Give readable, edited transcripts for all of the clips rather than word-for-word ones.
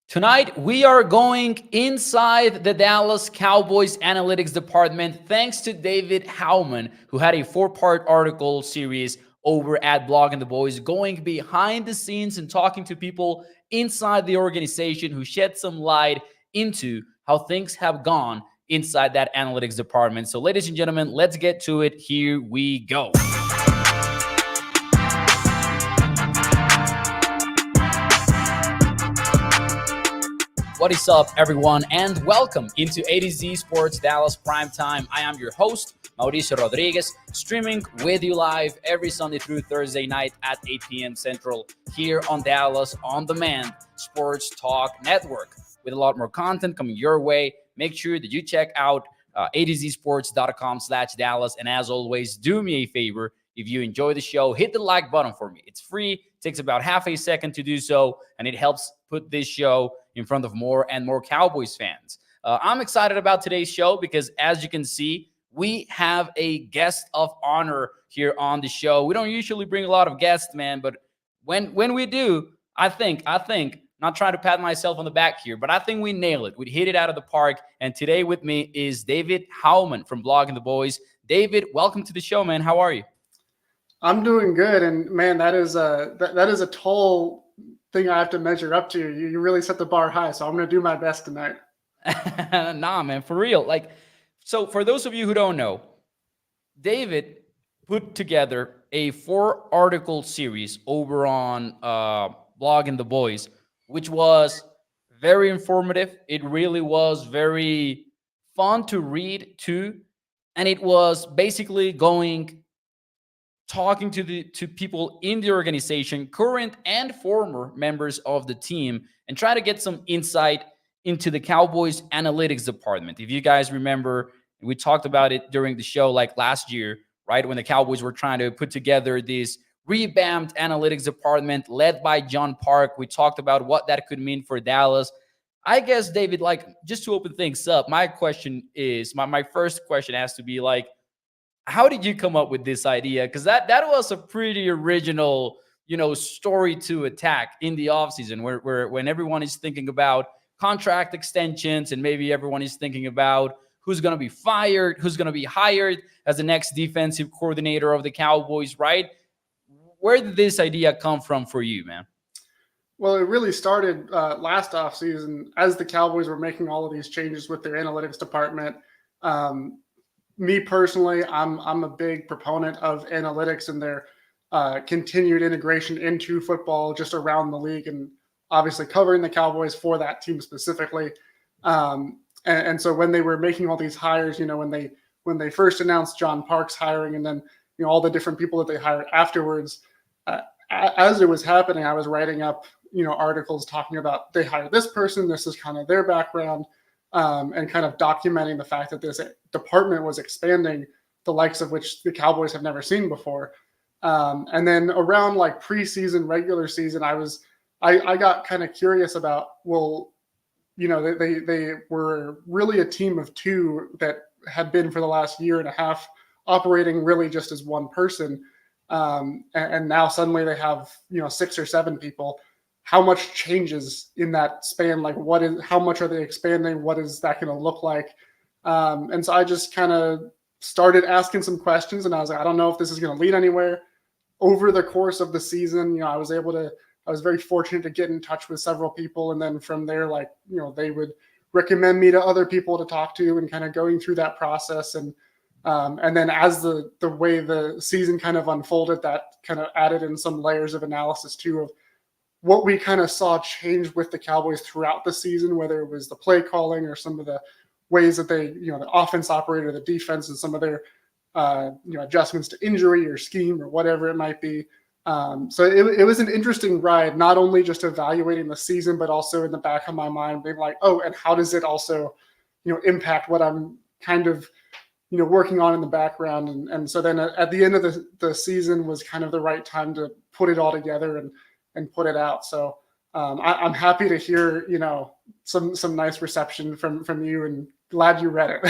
Tonight, we are going inside the Dallas Cowboys analytics department thanks to David Howman, who had a four-part article series over at Blogging the Boys, going behind the scenes and talking to people inside the organization who shed some light into how things have gone inside that analytics department. So, ladies and gentlemen, let's get to it. Here we go. What is up, everyone, and welcome into A to Z Sports Dallas Primetime. I am your host, Mauricio Rodriguez, streaming with you live every Sunday through Thursday night at 8 p.m. Central here on Dallas On Demand Sports Talk Network. With a lot more content coming your way, make sure that you check out a2zsports.com/Dallas. And as always, do me a favor. If you enjoy the show, hit the like button for me. It's free, takes about half a second to do so, and it helps put this show in front of more and more Cowboys fans. I'm excited about today's show because, as you can see, we have a guest of honor here on the show. We don't usually bring a lot of guests, man, but when we do, I think, not trying to pat myself on the back here, but I think we nailed it. We hit it out of the park. And today with me is David Howman from Blogging the Boys. David, welcome to the show, man. How are you? I'm doing good, and man, that is a tall thing I have to measure up to. You really set the bar high, so I'm going to do my best tonight. Nah, man, for real. So for those of you who don't know, David put together a 4-article series over on Blogging the Boys, which was very informative. It really was very fun to read too, and it was basically talking to people in the organization, current and former members of the team, and try to get some insight into the Cowboys analytics department. If you guys remember, we talked about it during the show like last year, right? When the Cowboys were trying to put together this revamped analytics department led by John Park. We talked about what that could mean for Dallas. I guess, David, just to open things up, my question is, my first question has to be how did you come up with this idea? Because that was a pretty original, story to attack in the offseason where when everyone is thinking about contract extensions and maybe everyone is thinking about who's going to be fired, who's going to be hired as the next defensive coordinator of the Cowboys, right? Where did this idea come from for you, man? Well, it really started last offseason as the Cowboys were making all of these changes with their analytics department. Me personally, I'm a big proponent of analytics and their continued integration into football just around the league, and obviously covering the Cowboys for that team specifically. And so when they were making all these hires, when they first announced John Park's hiring, and then all the different people that they hired afterwards, as it was happening, I was writing up articles talking about they hired this person, this is kind of their background. And kind of documenting the fact that this department was expanding, the likes of which the Cowboys have never seen before. And then around preseason, regular season, I got kind of curious about, they were really a team of two that had been for the last year and a half operating really just as one person. And now suddenly they have, 6 or 7 people. How much changes in that span? How much are they expanding? What is that going to look like? And so I just kind of started asking some questions, and I was like, I don't know if this is going to lead anywhere. Over the course of the season, I was very fortunate to get in touch with several people. And then from there, they would recommend me to other people to talk to, and kind of going through that process. And then as the way the season kind of unfolded, that kind of added in some layers of analysis too, of what we kind of saw change with the Cowboys throughout the season, whether it was the play calling or some of the ways that they, the offense operated, the defense, and some of their, adjustments to injury or scheme or whatever it might be. So it was an interesting ride, not only just evaluating the season, but also in the back of my mind being like, oh, and how does it also, impact what I'm kind of, working on in the background. And so then at the end of the season was kind of the right time to put it all together and put it out. So I'm happy to hear, some nice reception from you, and glad you read it.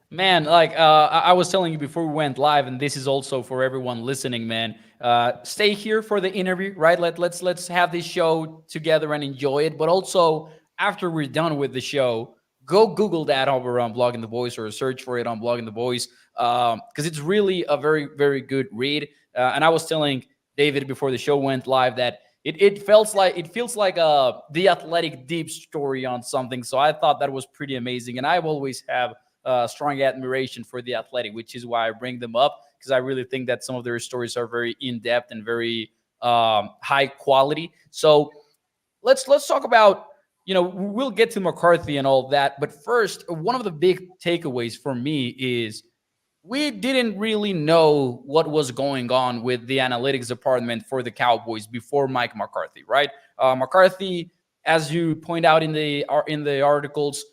Man, I was telling you before we went live, and this is also for everyone listening, man. Stay here for the interview, right? Let's have this show together and enjoy it. But also, after we're done with the show, go Google that over on Blogging the Boys or search for it on Blogging the Boys, because it's really a very, very good read. And I was telling David before the show went live that it feels like the Athletic deep story on something. So I thought that was pretty amazing, and I've always have strong admiration for the Athletic, which is why I bring them up, because I really think that some of their stories are very in depth and very high quality. So let's talk about, we'll get to McCarthy and all that, but first, one of the big takeaways for me is we didn't really know what was going on with the analytics department for the Cowboys before Mike McCarthy, right? McCarthy, as you point out in the articles,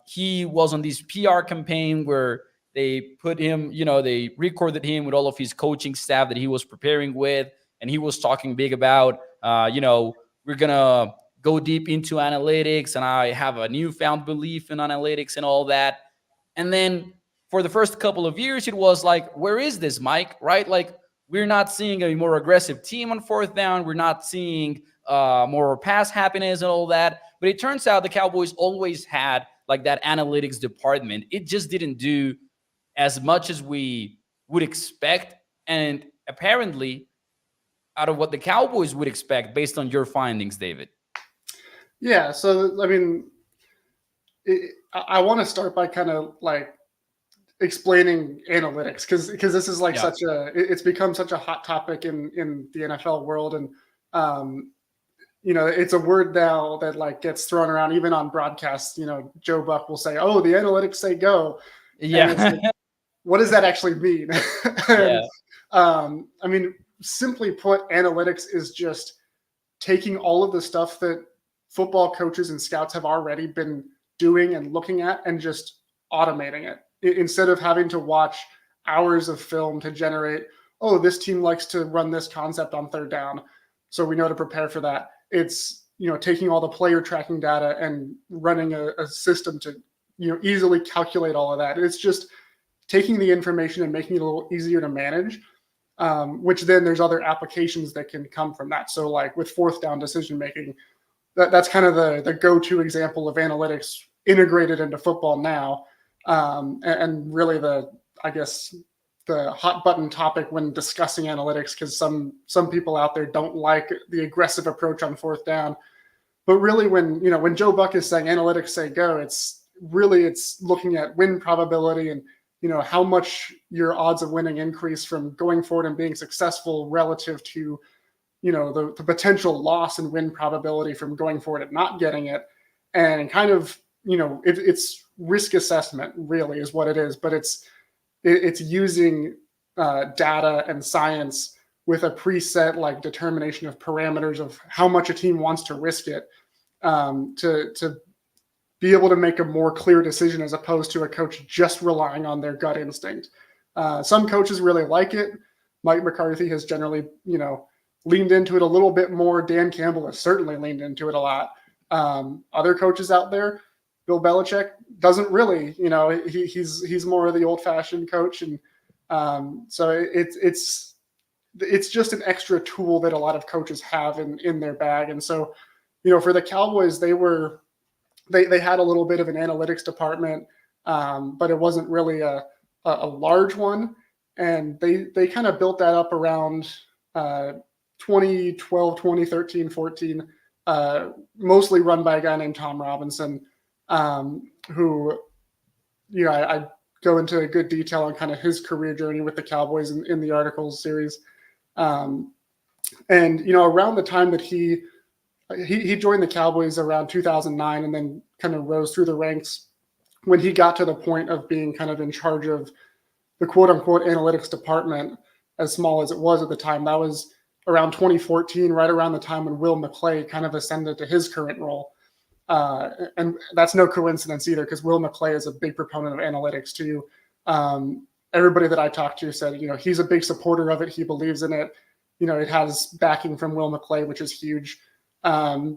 he was on this PR campaign where they put him, they recorded him with all of his coaching staff that he was preparing with, and he was talking big about, we're gonna go deep into analytics, and I have a newfound belief in analytics and all that. And then for the first couple of years, it was like, where is this, Mike? Right? Like, we're not seeing a more aggressive team on fourth down. We're not seeing more pass happiness and all that. But it turns out the Cowboys always had like that analytics department. It just didn't do as much as we would expect. And apparently, out of what the Cowboys would expect based on your findings, David. Yeah. So, I mean, I want to start by kind of like explaining analytics, because this is like it's become such a hot topic in the NFL world, and it's a word now that like gets thrown around even on broadcasts. Joe Buck will say, "Oh, the analytics say go." Yeah. Like, what does that actually mean? And, Yeah. I mean, simply put, analytics is just taking all of the stuff that football coaches and scouts have already been doing and looking at and just automating it, instead of having to watch hours of film to generate, oh, this team likes to run this concept on third down, so we know to prepare for that. It's, taking all the player tracking data and running a system to, easily calculate all of that. It's just taking the information and making it a little easier to manage, which then there's other applications that can come from that. So like with fourth down decision making, that's kind of the go-to example of analytics integrated into football now. And really I guess the hot button topic when discussing analytics, because some people out there don't like the aggressive approach on fourth down. But really, when Joe Buck is saying analytics say go, it's looking at win probability and how much your odds of winning increase from going forward and being successful relative to the potential loss and win probability from going forward and not getting it. And kind of it's risk assessment really is what it is, but it's using data and science with a preset like determination of parameters of how much a team wants to risk it, to be able to make a more clear decision, as opposed to a coach just relying on their gut instinct. Some coaches really like it. Mike McCarthy has generally, leaned into it a little bit more. Dan Campbell has certainly leaned into it a lot. Other coaches out there, Bill Belichick doesn't really, he's more of the old-fashioned coach, and so it's just an extra tool that a lot of coaches have in their bag. And so, for the Cowboys, they had a little bit of an analytics department, but it wasn't really a large one, and they kind of built that up around 2012, 2013, 14, mostly run by a guy named Tom Robinson, who, I go into good detail on kind of his career journey with the Cowboys in the articles series. And, around the time that he joined the Cowboys around 2009, and then kind of rose through the ranks when he got to the point of being kind of in charge of the quote unquote analytics department, as small as it was at the time. That was around 2014, right around the time when Will McClay kind of ascended to his current role. And that's no coincidence either, because Will McClay is a big proponent of analytics too. Everybody that I talked to said, he's a big supporter of it. He believes in it. It has backing from Will McClay, which is huge. But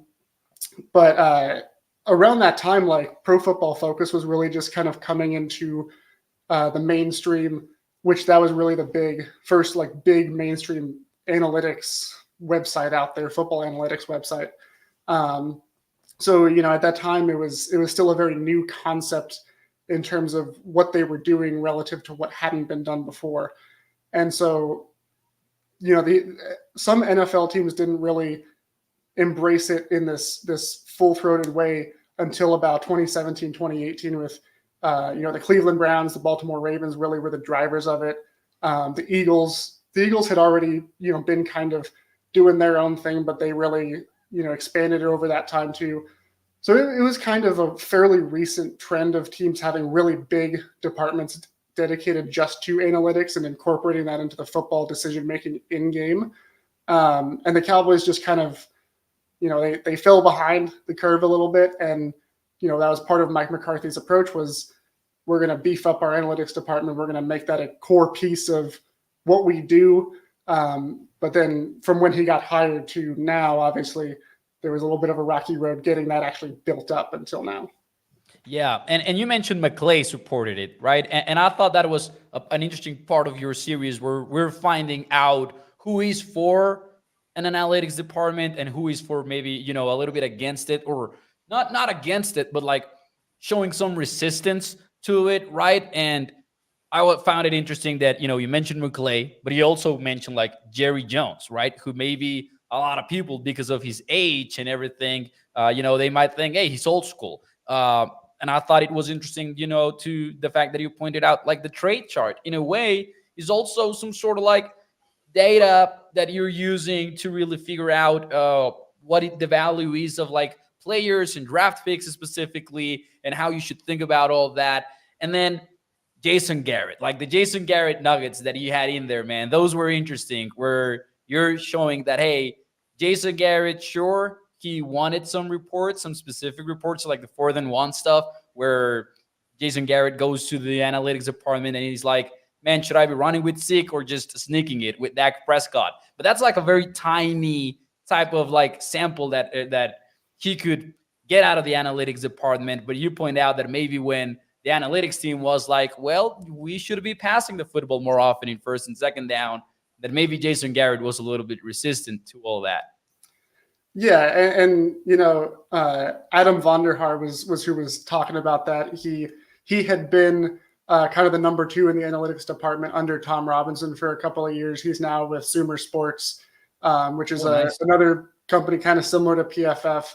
around that time, like Pro Football Focus was really just kind of coming into the mainstream, which that was really the first big mainstream analytics website out there, football analytics website. So, at that time it was still a very new concept in terms of what they were doing relative to what hadn't been done before. And so, some NFL teams didn't really embrace it in this full-throated way until about 2017, 2018 with the Cleveland Browns, the Baltimore Ravens really were the drivers of it. The Eagles had already, been kind of doing their own thing, but they really, expanded it over that time too. So it was kind of a fairly recent trend of teams having really big departments dedicated just to analytics and incorporating that into the football decision-making in-game. And the Cowboys just kind of, they fell behind the curve a little bit. And, that was part of Mike McCarthy's approach was we're going to beef up our analytics department. We're going to make that a core piece of what we do. But then from when he got hired to now, obviously, there was a little bit of a rocky road getting that actually built up until now. Yeah, and you mentioned McClay supported it, right? And I thought that was an interesting part of your series where we're finding out who is for an analytics department and who is for maybe, a little bit against it, or not against it, but like showing some resistance to it, right? And I found it interesting that, you mentioned McClay, but you also mentioned like Jerry Jones, right? Who maybe a lot of people, because of his age and everything, they might think, hey, he's old school. And I thought it was interesting, to the fact that you pointed out, like the trade chart in a way is also some sort of like data that you're using to really figure out what the value is of like players and draft picks specifically, and how you should think about all that. And then Jason Garrett, like the Jason Garrett nuggets that you had in there, man, those were interesting, where you're showing that, hey, Jason Garrett, sure, he wanted some reports, some specific reports, like the 4th-and-1 stuff, where Jason Garrett goes to the analytics department and he's like, man, should I be running with Zeke or just sneaking it with Dak Prescott? But that's like a very tiny type of like sample that he could get out of the analytics department. But you point out that maybe when the analytics team was like, well, we should be passing the football more often in 1st and 2nd down, that maybe Jason Garrett was a little bit resistant to all that. Yeah, and Adam Vonderhaar was who was talking about that. He had been kind of the number 2 in the analytics department under Tom Robinson for a couple of years. He's now with Sumer Sports, which is nice. Another company kind of similar to PFF.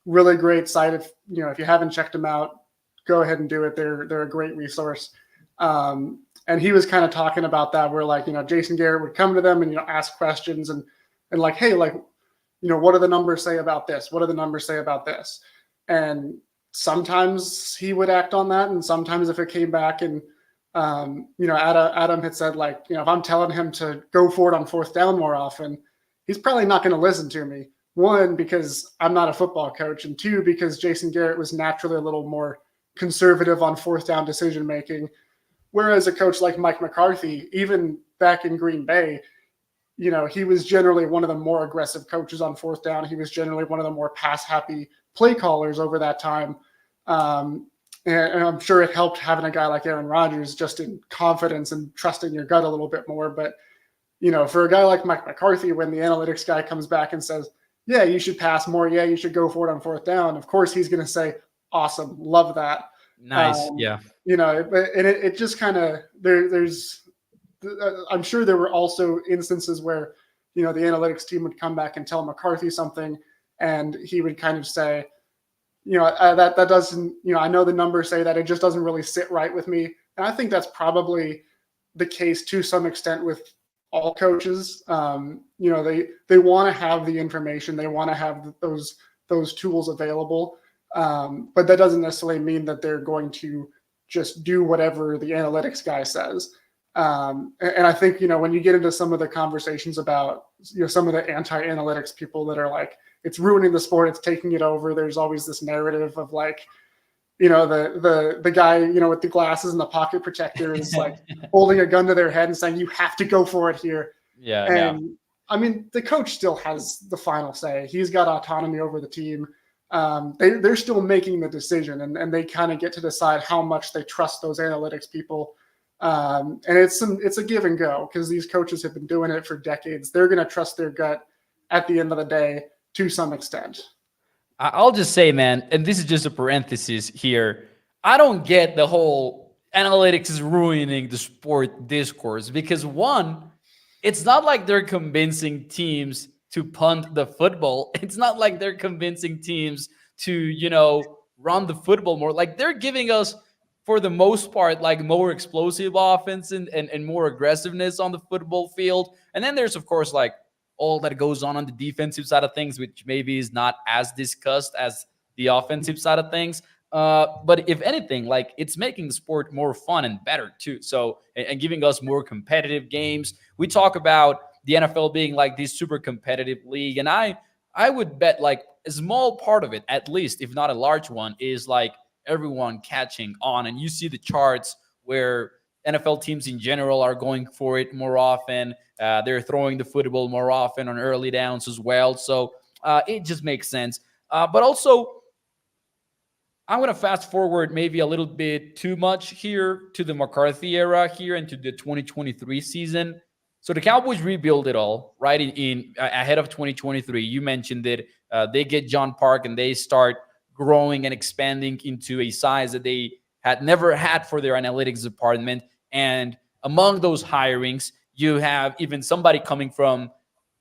Really great site. If you haven't checked them out, go ahead and do it. They're a great resource. And he was kind of talking about that, where like, Jason Garrett would come to them and, ask questions and like, hey, like, what do the numbers say about this? What do the numbers say about this? And sometimes he would act on that. And sometimes if it came back and, Adam had said like, if I'm telling him to go for it on 4th down more often, he's probably not going to listen to me. 1, because I'm not a football coach, and 2, because Jason Garrett was naturally a little more conservative on 4th down decision-making. Whereas a coach like Mike McCarthy, even back in Green Bay, he was generally one of the more aggressive coaches on 4th down. He was generally one of the more pass-happy play callers over that time. And I'm sure it helped having a guy like Aaron Rodgers just in confidence and trusting your gut a little bit more. But, for a guy like Mike McCarthy, when the analytics guy comes back and says, yeah, you should pass more. Yeah, you should go for it on 4th down. Of course, he's going to say, awesome, love that. Nice, yeah. And it just kind of, there's, I'm sure there were also instances where, the analytics team would come back and tell McCarthy something, and he would kind of say, that doesn't, I know the numbers say that, it just doesn't really sit right with me. And I think that's probably the case to some extent with all coaches. They want to have the information, they want to have those tools available. But that doesn't necessarily mean that they're going to just do whatever the analytics guy says. And I think, when you get into some of the conversations about, some of the anti-analytics people that are like, it's ruining the sport, it's taking it over. There's always this narrative of like, the guy, with the glasses and the pocket protector is like holding a gun to their head and saying, you have to go for it here. Yeah. And yeah. I mean, the coach still has the final say. He's got autonomy over the team. They're still making the decision, and they kind of get to decide how much they trust those analytics people. And it's a give and go, because these coaches have been doing it for decades. They're going to trust their gut at the end of the day to some extent. I'll just say, man, and this is just a parenthesis here. I don't get the whole analytics is ruining the sport discourse because one, it's not like they're convincing teams to punt the football. It's not like they're convincing teams to, run the football more. Like they're giving us, for the most part, like more explosive offense and more aggressiveness on the football field. And then there's, of course, like all that goes on the defensive side of things, which maybe is not as discussed as the offensive side of things. But if anything, like it's making the sport more fun and better too. So, and giving us more competitive games. We talk about the NFL being like this super competitive league, and I would bet like a small part of it, at least, if not a large one, is like everyone catching on. And you see the charts where NFL teams in general are going for it more often. They're throwing the football more often on early downs as well. So it just makes sense. But also, I'm going to fast forward maybe a little bit too much here to the McCarthy era here into the 2023 season. So the Cowboys rebuild it all, right? In ahead of 2023, you mentioned it. They get John Park and they start growing and expanding into a size that they had never had for their analytics department. And among those hirings, you have even somebody coming from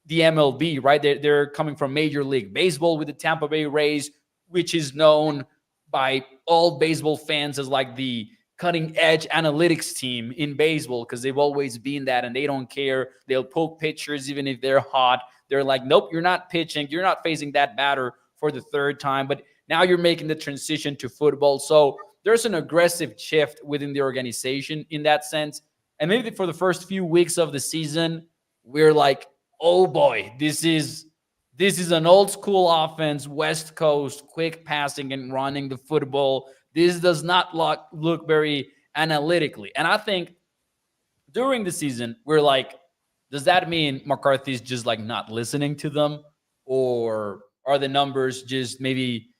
the MLB, right? They're coming from Major League Baseball with the Tampa Bay Rays, which is known by all baseball fans as like the cutting edge analytics team in baseball because they've always been that and they don't care. They'll poke pitchers even if they're hot. They're like, nope, you're not pitching. You're not facing that batter for the third time. But now you're making the transition to football. So there's an aggressive shift within the organization in that sense. And maybe for the first few weeks of the season, we're like, oh boy, this is an old school offense, West Coast, quick passing and running the football. This does not look very analytically. And I think during the season, we're like, does that mean McCarthy's just like not listening to them? Or are the numbers just maybe,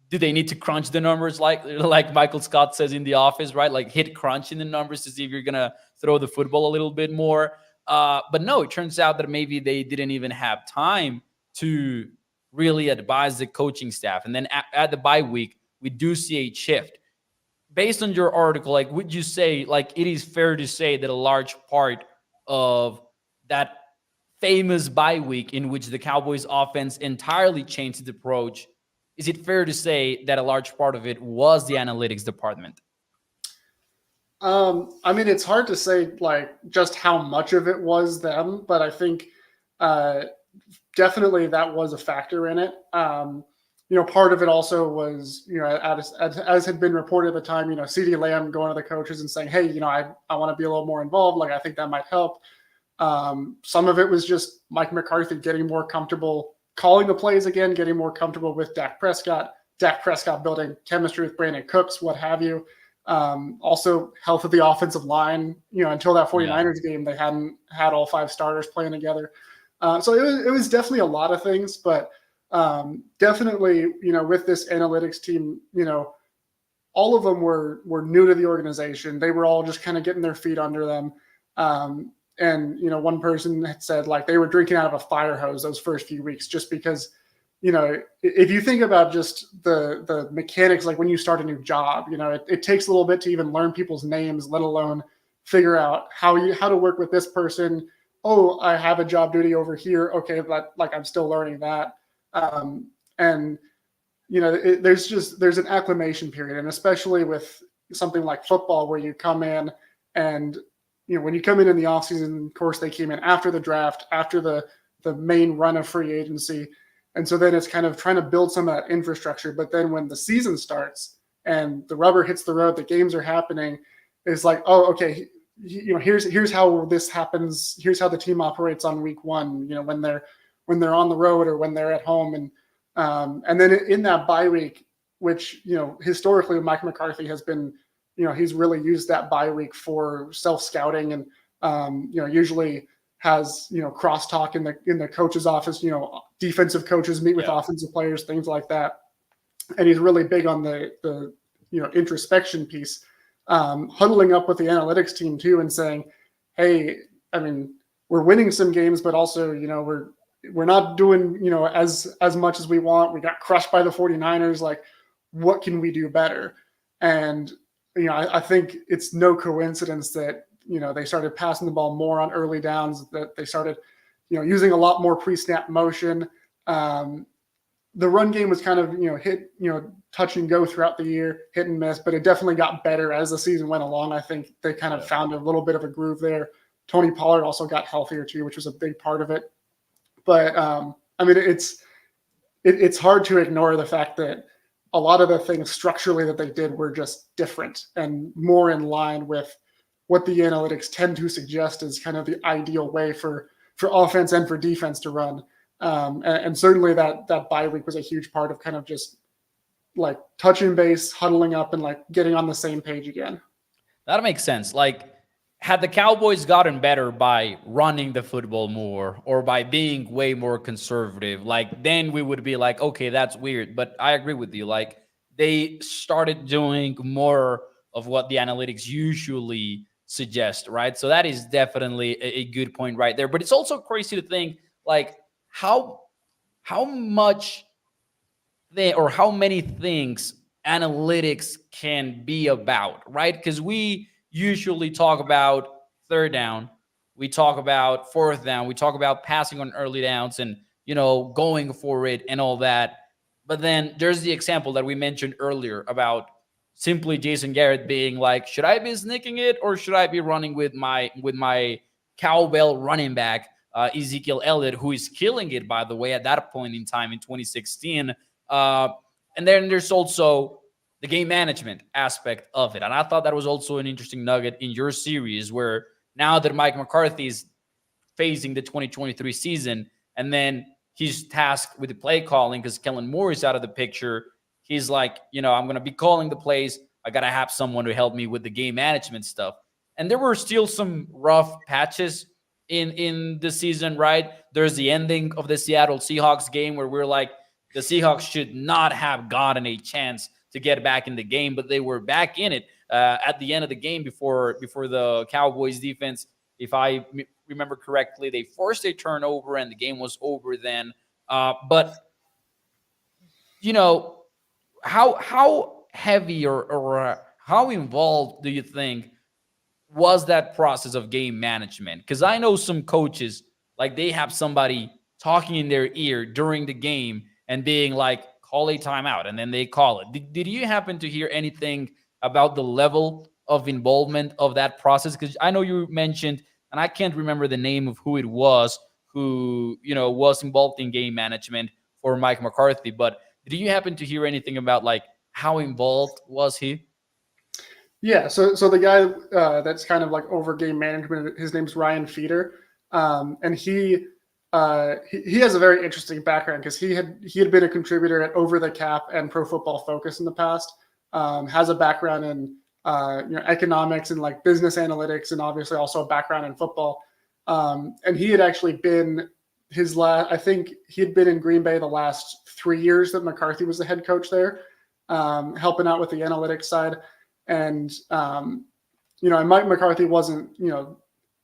do they need to crunch the numbers like Michael Scott says in The Office, right? Like hit crunch in the numbers to see if you're going to throw the football a little bit more. But no, it turns out that maybe they didn't even have time to really advise the coaching staff. And then at the bye week, we do see a shift. Based on your article, like, would you say, like, it is fair to say that a large part of that famous bye week in which the Cowboys offense entirely changed its approach, is it fair to say that a large part of it was the analytics department? I mean, it's hard to say like just how much of it was them, but I think definitely that was a factor in it. Part of it also was, as had been reported at the time, CeeDee Lamb going to the coaches and saying, hey, I want to be a little more involved. Like, I think that might help. Some of it was just Mike McCarthy getting more comfortable calling the plays again, getting more comfortable with Dak Prescott building chemistry with Brandon Cooks, what have you. Also health of the offensive line, until that 49ers game, they hadn't had all 5 starters playing together. So it was definitely a lot of things, but definitely, with this analytics team, all of them were new to the organization. They were all just kind of getting their feet under them. And, one person had said like they were drinking out of a fire hose those first few weeks, just because, if you think about just the mechanics, like when you start a new job, it takes a little bit to even learn people's names, let alone figure out how to work with this person. Oh, I have a job duty over here. Okay, but like I'm still learning that. And there's an acclimation period, and especially with something like football, where you come in and when you come in the offseason, of course they came in after the draft, after the main run of free agency. And so then it's kind of trying to build some of that infrastructure. But then when the season starts and the rubber hits the road, the games are happening, it's like, oh, okay, here's how this happens. Here's how the team operates on week 1, when they're on the road or when they're at home. And then in that bye week, which, historically Mike McCarthy has been, he's really used that bye week for self-scouting and, usually has, crosstalk in the coach's office, defensive coaches meet with offensive players, things like that. And he's really big on the introspection piece, huddling up with the analytics team too and saying, hey, I mean, we're winning some games, but also, we're not doing, as much as we want. We got crushed by the 49ers. Like, what can we do better? And, I think it's no coincidence that, they started passing the ball more on early downs, that they started, using a lot more pre-snap motion. The run game was kind of, hit, touch and go throughout the year, hit and miss, but it definitely got better as the season went along. I think they kind of found a little bit of a groove there. Tony Pollard also got healthier too, which was a big part of it. But I mean, it's hard to ignore the fact that a lot of the things structurally that they did were just different and more in line with what the analytics tend to suggest is kind of the ideal way for offense and for defense to run. And certainly that bye week was a huge part of kind of just like touching base, huddling up, and like getting on the same page again. That makes sense. Like, had the Cowboys gotten better by running the football more or by being way more conservative, like, then we would be like, okay, that's weird. But I agree with you. Like, they started doing more of what the analytics usually suggest, right? So that is definitely a good point right there. But it's also crazy to think, like, how much or how many things analytics can be about, right? Because we usually talk about third down, we talk about fourth down, we talk about passing on early downs and, going for it and all that. But then there's the example that we mentioned earlier about simply Jason Garrett being like, should I be sneaking it or should I be running with my cowbell running back, Ezekiel Elliott, who is killing it, by the way, at that point in time in 2016. And then there's also the game management aspect of it. And I thought that was also an interesting nugget in your series, where now that Mike McCarthy is facing the 2023 season, and then he's tasked with the play calling because Kellen Moore is out of the picture, he's like, I'm going to be calling the plays. I got to have someone to help me with the game management stuff. And there were still some rough patches in the season, right? There's the ending of the Seattle Seahawks game where we're like, the Seahawks should not have gotten a chance to get back in the game, but they were back in it at the end of the game before the Cowboys defense, if I remember correctly, they forced a turnover and the game was over then. But how heavy or how involved do you think was that process of game management? Because I know some coaches, like, they have somebody talking in their ear during the game and being like, call a timeout, and then they call it. Did you happen to hear anything about the level of involvement of that process? Because I know you mentioned, and I can't remember the name of who it was, who was involved in game management for Mike McCarthy, but did you happen to hear anything about, like, how involved was he? Yeah, so the guy that's kind of like over game management, his name's Ryan Feeder, and he has a very interesting background because he had been a contributor at Over the Cap and Pro Football Focus in the past. Has a background in economics and like business analytics, and obviously also a background in football. And he had actually been I think he had been in Green Bay the last 3 years that McCarthy was the head coach there, helping out with the analytics side. And and Mike McCarthy wasn't,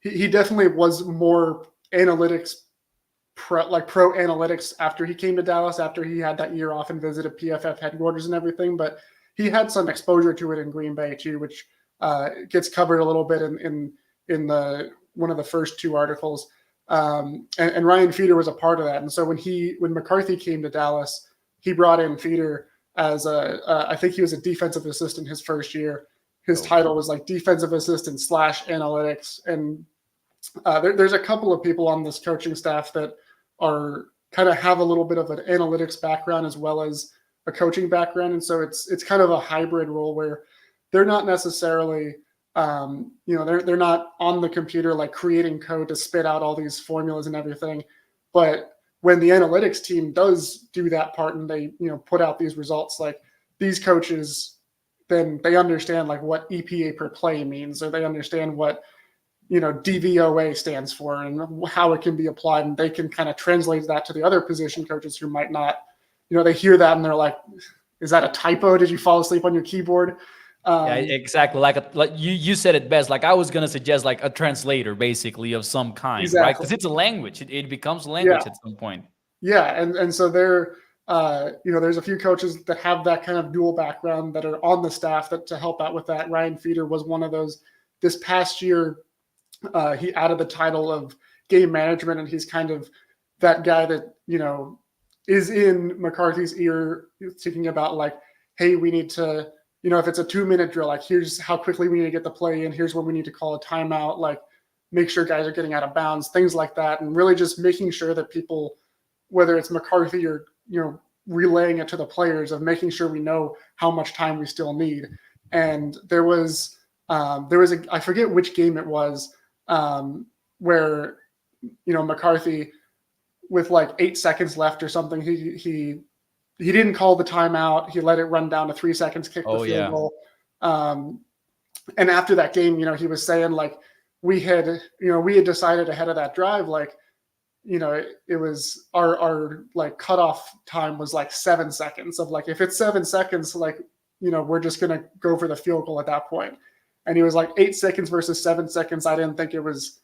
he definitely was more analytics pro analytics after he came to Dallas, after he had that year off and visited PFF headquarters and everything. But he had some exposure to it in Green Bay too, which gets covered a little bit in the one of the first two articles. And Ryan Feeder was a part of that. And so when McCarthy came to Dallas, he brought in Feeder as I think he was a defensive assistant his first year. His title was like defensive assistant / analytics. And there's a couple of people on this coaching staff that are kind of have a little bit of an analytics background as well as a coaching background. And so it's kind of a hybrid role where they're not necessarily, they're not on the computer, like creating code to spit out all these formulas and everything. But when the analytics team does do that part and they, put out these results, like these coaches, then they understand like what EPA per play means, or they understand what, DVOA stands for and how it can be applied. And they can kind of translate that to the other position coaches who might not, they hear that and they're like, is that a typo? Did you fall asleep on your keyboard? Yeah, Um, exactly. Like you said it best. Like I was gonna suggest like a translator, basically of some kind, right? exactly. Because it's a language. It becomes a Yeah. language at some point. Yeah, and so there, there's a few coaches that have that kind of dual background that are on the staff that to help out with that. Ryan Feeder was one of those. This past year, he added the title of game management, and he's kind of that guy that is in McCarthy's ear, thinking about like, hey, we need to, if it's a 2-minute drill, like here's how quickly we need to get the play in, here's when we need to call a timeout, like make sure guys are getting out of bounds, things like that, and really just making sure that people, whether it's McCarthy or relaying it to the players, of making sure we know how much time we still need. And there was I forget which game it was, where McCarthy, with like 8 seconds left or something, he didn't call the timeout. He let it run down to 3 seconds, kick the Oh field yeah. goal. And after that game, he was saying like we had decided ahead of that drive, like it was our like cutoff time was like 7 seconds, of like if it's 7 seconds, like we're just gonna go for the field goal at that point. And he was like 8 seconds versus 7 seconds. I didn't think it was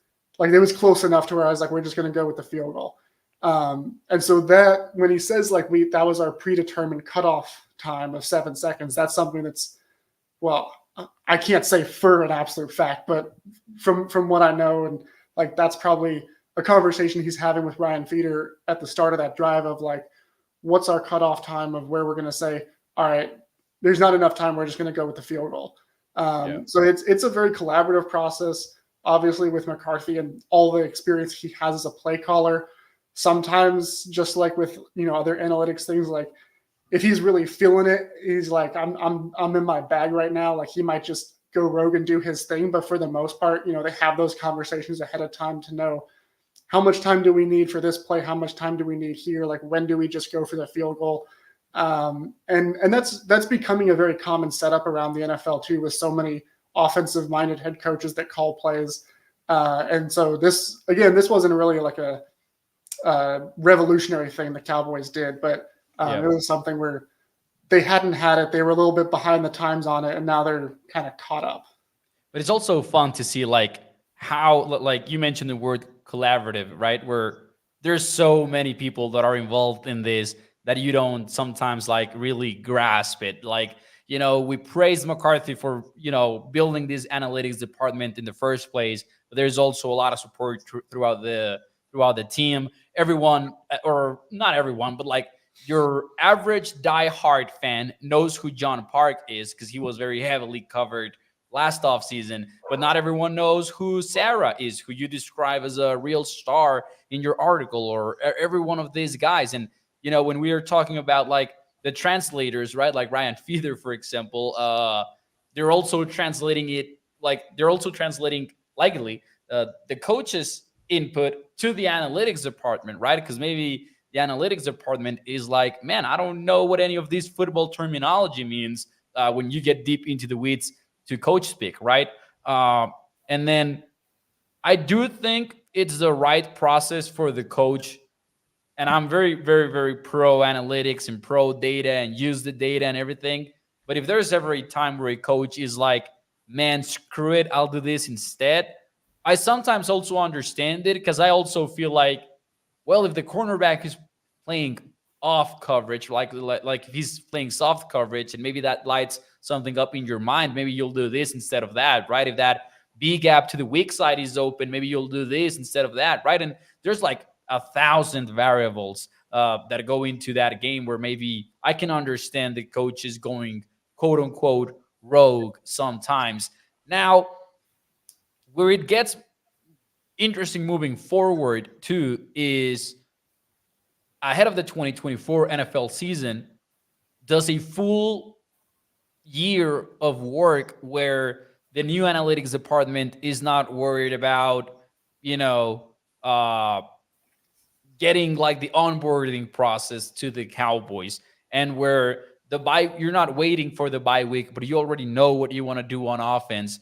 close enough to where I was like, we're just gonna go with the field goal. And so that when he says like that was our predetermined cutoff time of 7 seconds, that's something that's, well, I can't say for an absolute fact, but from what I know, and like that's probably a conversation he's having with Ryan Feeder at the start of that drive of like, what's our cutoff time of where we're going to say, all right, there's not enough time, we're just going to go with the field goal. Yeah. So it's a very collaborative process, obviously, with McCarthy and all the experience he has as a play caller. Sometimes, just like with other analytics things, like if he's really feeling it, he's like, I'm in my bag right now. Like he might just go rogue and do his thing. But for the most part, they have those conversations ahead of time to know how much time do we need for this play? How much time do we need here? Like when do we just go for the field goal? And that's becoming a very common setup around the NFL too, with so many offensive-minded head coaches that call plays. And so this wasn't really like a revolutionary thing the Cowboys did, but Yeah. it was something where they hadn't had it. They were a little bit behind the times on it, and now they're kind of caught up. But it's also fun to see like how, like you mentioned the word collaborative, right? Where there's so many people that are involved in this that you don't sometimes like really grasp it. Like, we praise McCarthy for, building this analytics department in the first place, but there's also a lot of support throughout the team. Everyone, or not everyone, but like your average diehard fan knows who John Park is because he was very heavily covered last offseason, but not everyone knows who Sarah is, who you describe as a real star in your article, or every one of these guys. And, when we are talking about like the translators, right? Like Ryan Feather, for example, they're also translating it, like they're also translating likely the coaches' input to the analytics department, right? Because maybe the analytics department is like, man, I don't know what any of this football terminology means when you get deep into the weeds to coach speak, right? And then I do think it's the right process for the coach. And I'm very, very, very pro analytics and pro data and use the data and everything. But if there's ever a time where a coach is like, man, screw it, I'll do this instead, I sometimes also understand it, because I also feel like, well, if the cornerback is playing off coverage, like if he's playing soft coverage, and maybe that lights something up in your mind, maybe you'll do this instead of that, right? If that B gap to the weak side is open, maybe you'll do this instead of that, right? And there's like 1,000 variables that go into that game, where maybe I can understand the coach is going quote unquote rogue sometimes. Now, where it gets interesting moving forward too is ahead of the 2024 NFL season, does a full year of work where the new analytics department is not worried about, you know, uh, getting like the onboarding process to the Cowboys, and where you're not waiting for the bye week, but you already know what you want to do on offense.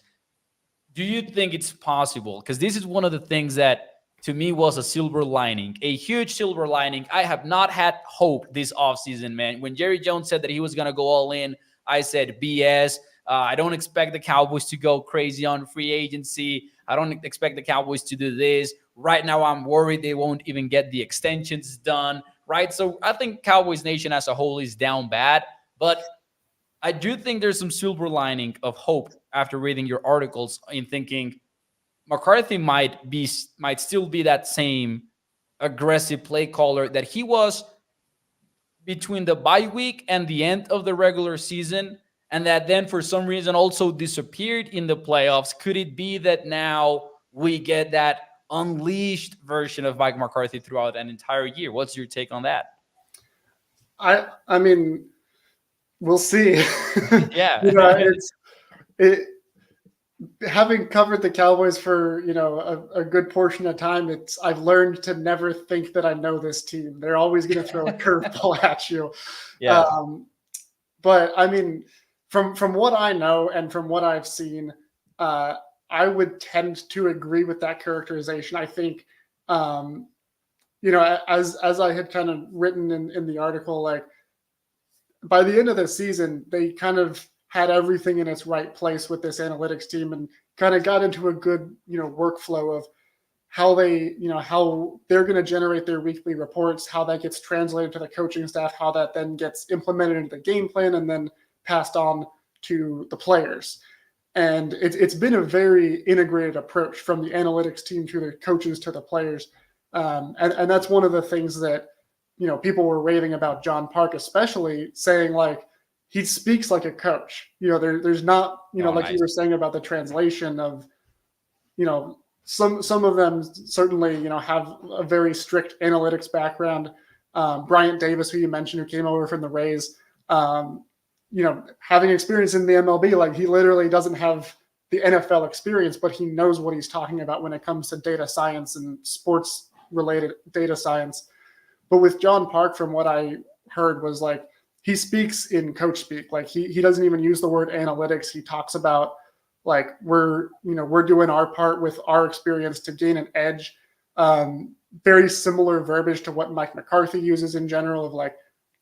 Do you think it's possible? Because this is one of the things that to me was a silver lining, a huge silver lining. I have not had hope this offseason, man. When Jerry Jones said that he was going to go all in, I said BS. I don't expect the Cowboys to go crazy on free agency. I don't expect the Cowboys to do this. Right now, I'm worried they won't even get the extensions done, right? So I think Cowboys Nation as a whole is down bad. But I do think there's some silver lining of hope after reading your articles in thinking McCarthy might still be that same aggressive play caller that he was between the bye week and the end of the regular season, and that then for some reason also disappeared in the playoffs. Could it be that now we get that unleashed version of Mike McCarthy throughout an entire year? What's your take on that? I mean, we'll see. Yeah. It having covered the Cowboys for a good portion of time. I've learned to never think that I know this team. They're always going to throw a curveball at you. Yeah. But I mean, from what I know and from what I've seen, I would tend to agree with that characterization. I think, as I had kind of written in the article, like by the end of the season, they kind of had everything in its right place with this analytics team and kind of got into a good, workflow of how how they're going to generate their weekly reports, how that gets translated to the coaching staff, how that then gets implemented into the game plan and then passed on to the players. And it's been a very integrated approach from the analytics team to the coaches to the players. And that's one of the things that, people were raving about John Park, especially saying like, he speaks like a coach. There's not, like nice. you were saying about the translation of, some of them certainly, have a very strict analytics background. Bryant Davis, who you mentioned, who came over from the Rays, having experience in the MLB, like he literally doesn't have the NFL experience, but he knows what he's talking about when it comes to data science and sports related data science. But with John Park, from what I heard, was like, he speaks in coach speak. Like he doesn't even use the word analytics. He talks about like, we're doing our part with our experience to gain an edge. Very similar verbiage to what Mike McCarthy uses in general of like,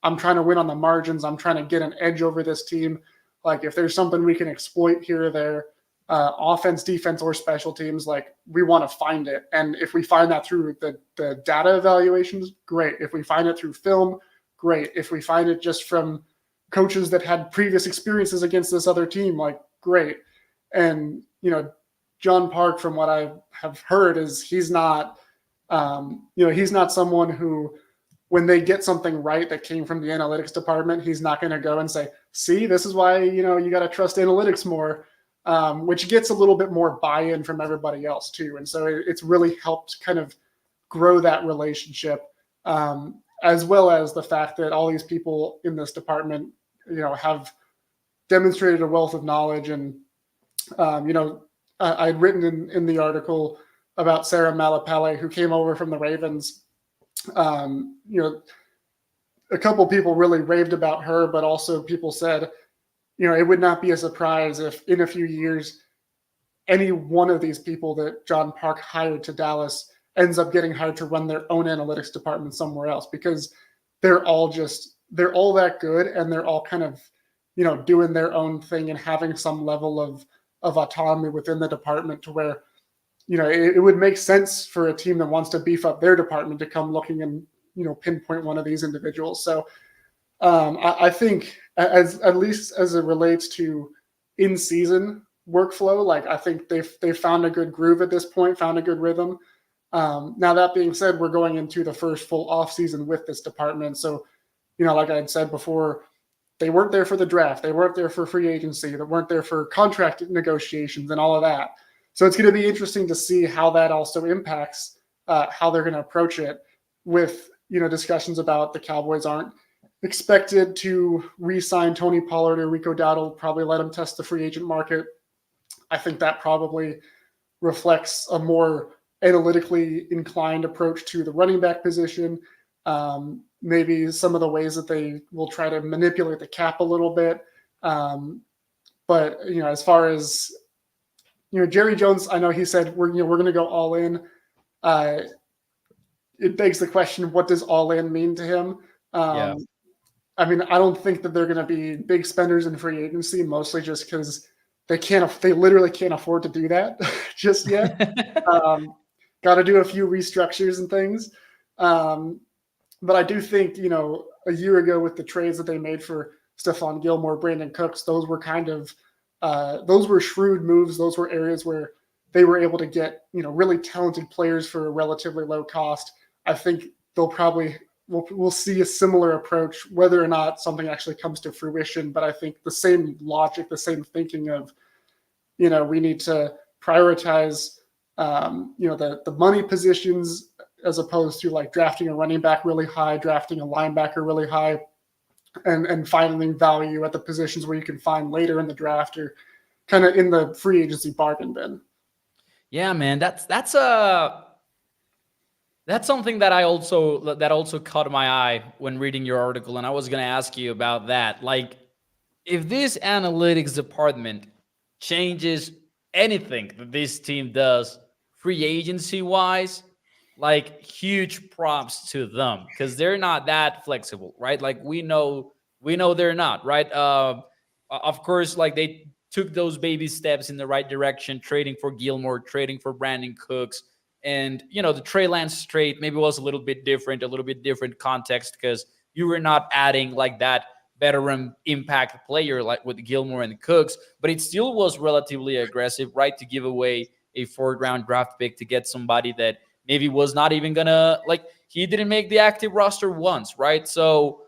I'm trying to win on the margins. I'm trying to get an edge over this team. Like if there's something we can exploit here or there, offense, defense, or special teams, like we want to find it. And if we find that through the data evaluations, great. If we find it through film, great. If we find it just from coaches that had previous experiences against this other team, like great. And, John Park, from what I have heard, is he's not someone who, when they get something right that came from the analytics department, he's not going to go and say, see, this is why, you got to trust analytics more, which gets a little bit more buy-in from everybody else too. And so it's really helped kind of grow that relationship. As well as the fact that all these people in this department, have demonstrated a wealth of knowledge. And, I'd written in the article about Sarah Malapale, who came over from the Ravens. A couple people really raved about her, but also people said, it would not be a surprise if in a few years, any one of these people that John Park hired to Dallas ends up getting hired to run their own analytics department somewhere else, because they're all that good. And they're all kind of, doing their own thing and having some level of autonomy within the department to where, it would make sense for a team that wants to beef up their department to come looking and, pinpoint one of these individuals. So I think at least as it relates to in-season workflow, like I think they've found a good groove at this point, found a good rhythm. Now, that being said, we're going into the first full off season with this department. So, like I had said before, they weren't there for the draft. They weren't there for free agency. They weren't there for contract negotiations and all of that. So it's going to be interesting to see how that also impacts how they're going to approach it with, discussions about the Cowboys aren't expected to re-sign Tony Pollard or Rico Dowdle, probably let him test the free agent market. I think that probably reflects a more analytically inclined approach to the running back position. Maybe some of the ways that they will try to manipulate the cap a little bit. But, as far as, Jerry Jones, I know he said we're going to go all in. It begs the question, what does all in mean to him? Yeah. I mean, I don't think that they're going to be big spenders in free agency, mostly just because they literally can't afford to do that just yet. Um, Got to do a few restructures and things. Um, but I do think, a year ago with the trades that they made for Stephon Gilmore, Brandon Cooks, those were shrewd moves. Those were areas where they were able to get, really talented players for a relatively low cost. I think we'll see a similar approach, whether or not something actually comes to fruition. But I think the same logic, the same thinking of, we need to prioritize, the money positions as opposed to like drafting a running back really high, drafting a linebacker really high, and finding value at the positions where you can find later in the draft or kind of in the free agency bargain bin. Yeah, man, that's something that also caught my eye when reading your article, and I was gonna ask you about that. Like, if this analytics department changes anything that this team does free agency wise, like huge props to them because they're not that flexible, right? Like we know they're not, right? Of course, like they took those baby steps in the right direction, trading for Gilmore, trading for Brandon Cooks, and the Trey Lance trade maybe was a little bit different context because you were not adding like that veteran impact player like with Gilmore and Cooks, but it still was relatively aggressive, right? To give away a fourth round draft pick to get somebody that maybe was not even gonna like he didn't make the active roster once, right? So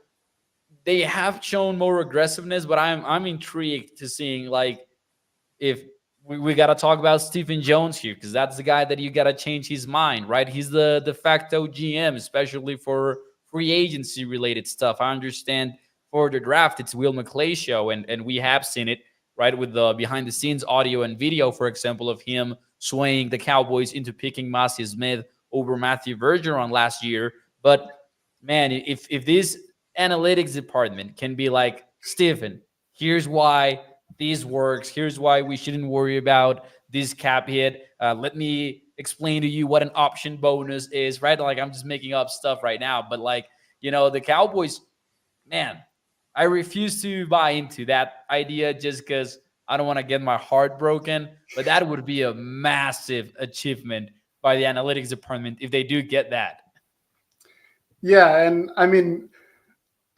they have shown more aggressiveness, but I'm intrigued to seeing like if we got to talk about Stephen Jones here because that's the guy that you got to change his mind, right? He's the de facto GM, especially for free agency related stuff. I understand for the draft, it's Will McClay show, and we have seen it, right, with the behind the scenes audio and video, for example, of him swaying the Cowboys into picking Massey Smith over Matthew Bergeron last year. But man, if this analytics department can be like, Stephen, here's why this works. Here's why we shouldn't worry about this cap hit. Let me explain to you what an option bonus is, right? Like I'm just making up stuff right now, but like, the Cowboys, man, I refuse to buy into that idea just because I don't want to get my heart broken. But that would be a massive achievement by the analytics department if they do get that. Yeah, and I mean,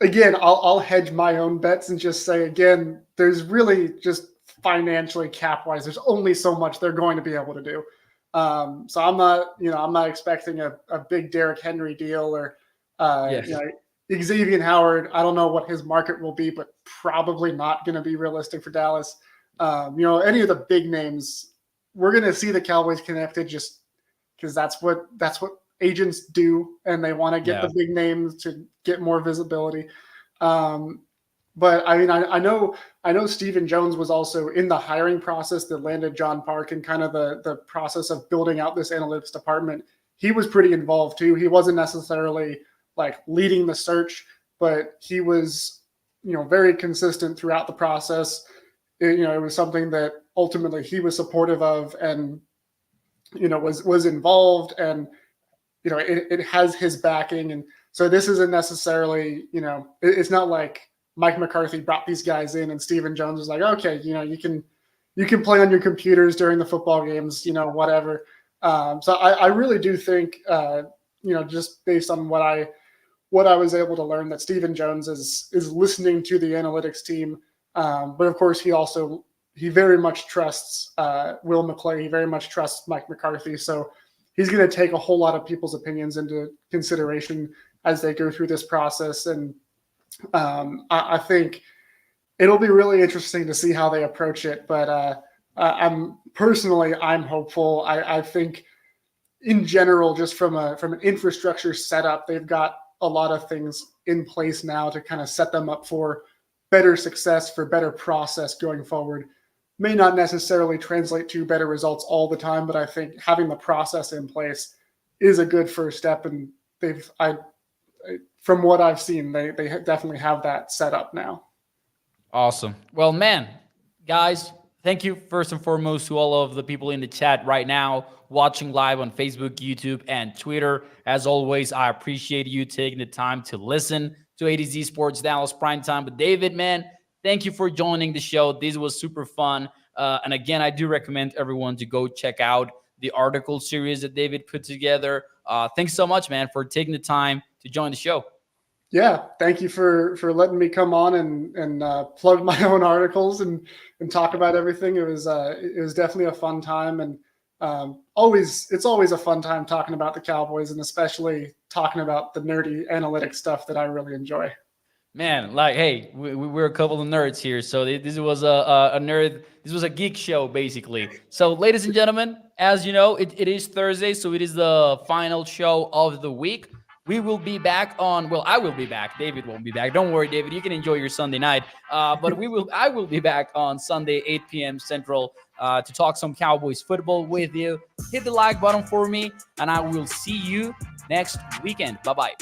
again, I'll hedge my own bets and just say again, there's really just financially cap wise, there's only so much they're going to be able to do. So I'm not expecting a big Derrick Henry deal or Yes. Xavier Howard. I don't know what his market will be, but probably not going to be realistic for Dallas. Any of the big names, we're going to see the Cowboys connected just because that's what agents do, and they want to get the big names to get more visibility. But I mean, I know Stephen Jones was also in the hiring process that landed John Park and kind of the process of building out this analytics department. He was pretty involved too. He wasn't necessarily like leading the search, but he was, very consistent throughout the process. It was something that ultimately he was supportive of and, was involved, and it has his backing. And so this isn't necessarily, it's not like Mike McCarthy brought these guys in and Stephen Jones was like, okay, you can play on your computers during the football games, whatever. So I really do think, just based on what I was able to learn, that Stephen Jones is listening to the analytics team. But of course he very much trusts Will McClay. He very much trusts Mike McCarthy. So he's going to take a whole lot of people's opinions into consideration as they go through this process. And I think it'll be really interesting to see how they approach it. But I'm hopeful. I think in general, just from an infrastructure setup, they've got a lot of things in place now to kind of set them up for better success, for better process going forward. May not necessarily translate to better results all the time, but I think having the process in place is a good first step. And from what I've seen, they definitely have that set up now. Awesome. Well, man, guys, thank you first and foremost to all of the people in the chat right now, watching live on Facebook, YouTube, and Twitter. As always, I appreciate you taking the time to listen to A to Z Sports Dallas Primetime. But David, man, thank you for joining the show. This was super fun. And again, I do recommend everyone to go check out the article series that David put together. Thanks so much, man, for taking the time to join the show. Yeah, thank you for letting me come on and plug my own articles and talk about everything. It was definitely a fun time, and it's always a fun time talking about the Cowboys, and especially talking about the nerdy analytics stuff that I really enjoy. Man, like, hey, we're a couple of nerds here, so this was a nerd. This was a geek show, basically. So, ladies and gentlemen, as you know, it is Thursday, so it is the final show of the week. We will be back on. Well, I will be back. David won't be back. Don't worry, David. You can enjoy your Sunday night. But I will be back on Sunday, 8 p.m. Central, to talk some Cowboys football with you. Hit the like button for me, and I will see you next weekend. Bye bye.